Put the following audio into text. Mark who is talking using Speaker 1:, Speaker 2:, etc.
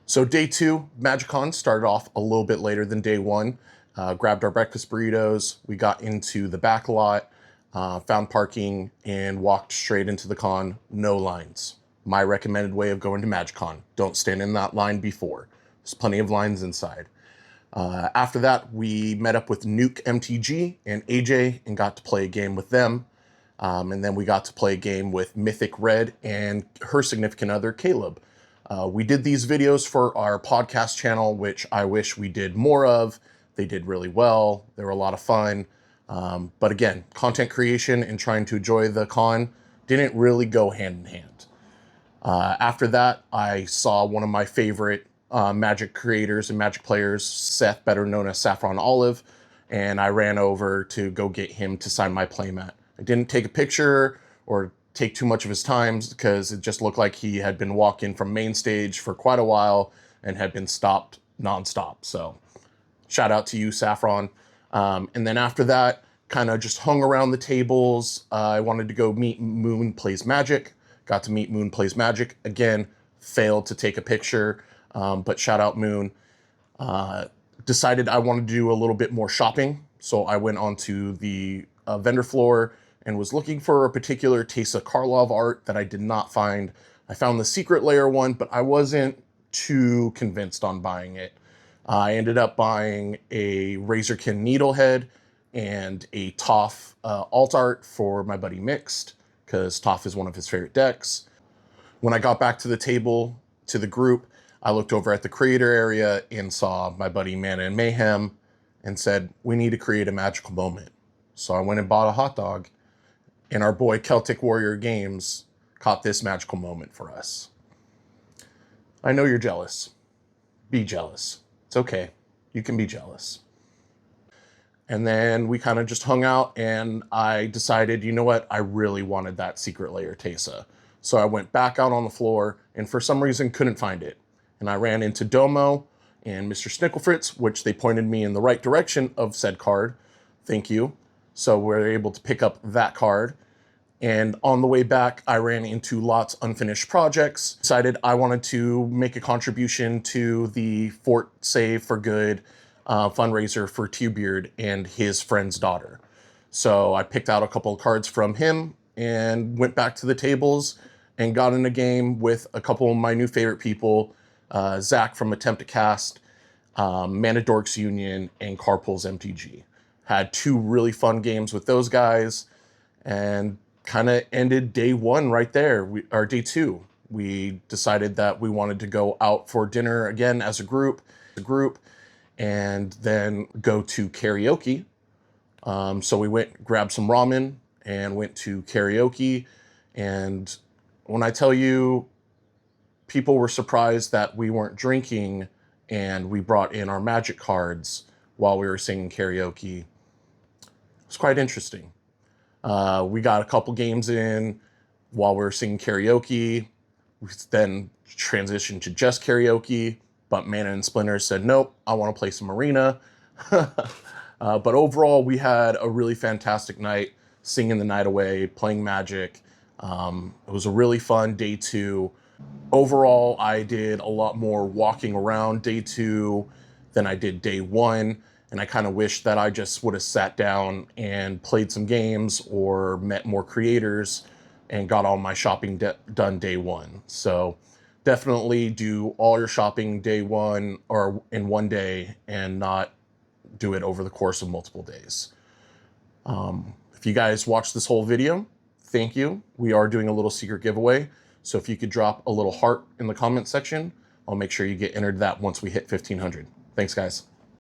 Speaker 1: So day two, MagicCon started off a little bit later than day one. Grabbed our breakfast burritos. We got into the back lot, found parking, and walked straight into the con. No lines. My recommended way of going to MagicCon. Don't stand in that line before. There's plenty of lines inside. After that, we met up with Nuke MTG and AJ and got to play a game with them. And then we got to play a game with Mythic Red and her significant other, Caleb. We did these videos for our podcast channel, which I wish we did more of. They did really well. They were a lot of fun. But again, content creation and trying to enjoy the con didn't really go hand in hand. After that, I saw one of my favorite Magic creators and Magic players, Seth, better known as Saffron Olive, and I ran over to go get him to sign my playmat. I didn't take a picture or take too much of his time because it just looked like he had been walking from main stage for quite a while and had been stopped nonstop. So shout out to you, Saffron. And then after that, kind of just hung around the tables. I wanted to go meet Moon Plays Magic. Got to meet Moon Plays Magic. Again, failed to take a picture, but shout out Moon. Decided I wanted to do a little bit more shopping. So I went onto the vendor floor and was looking for a particular Teysa Karlov art that I did not find. I found the Secret Lair one, but I wasn't too convinced on buying it. I ended up buying a Razorkin Needlehead and a Toph alt art for my buddy Mixed, because Toph is one of his favorite decks. When I got back to the table, to the group, I looked over at the creator area and saw my buddy Mana and Mayhem and said, we need to create a magical moment. So I went and bought a hot dog, and our boy Celtic Warrior Games caught this magical moment for us. I know you're jealous. Be jealous. It's okay. You can be jealous. And then we kind of just hung out, and I decided, you know what? I really wanted that Secret Lair Teysa. So I went back out on the floor and for some reason couldn't find it. And I ran into Domo and Mr. Snicklefritz, which they pointed me in the right direction of said card. Thank you. So we were able to pick up that card. And on the way back, I ran into Lot's Unfinished Projects. Decided I wanted to make a contribution to the Fort Save for Good fundraiser for Tearbeard and his friend's daughter. So I picked out a couple of cards from him and went back to the tables and got in a game with a couple of my new favorite people, Zach from Attempt to Cast, Mana Dorks Union, and Carpool's MTG. Had two really fun games with those guys and kind of ended day one right there, or day two. We decided that we wanted to go out for dinner again as a group, and then go to karaoke. So we went, grabbed some ramen and went to karaoke. And when I tell you, people were surprised that we weren't drinking and we brought in our Magic cards while we were singing karaoke. It was quite interesting. We got a couple games in while we were singing karaoke. We then transitioned to just karaoke, but Mana and Splinter said, nope, I want to play some Arena. But overall, we had a really fantastic night, singing the night away, playing Magic. It was a really fun day two. Overall, I did a lot more walking around day two than I did day one. And I kind of wish that I just would have sat down and played some games or met more creators and got all my shopping done day one. So definitely do all your shopping day one or in one day and not do it over the course of multiple days. If you guys watched this whole video, thank you. We are doing a little secret giveaway. So if you could drop a little heart in the comment section, I'll make sure you get entered that once we hit 1,500. Thanks, guys.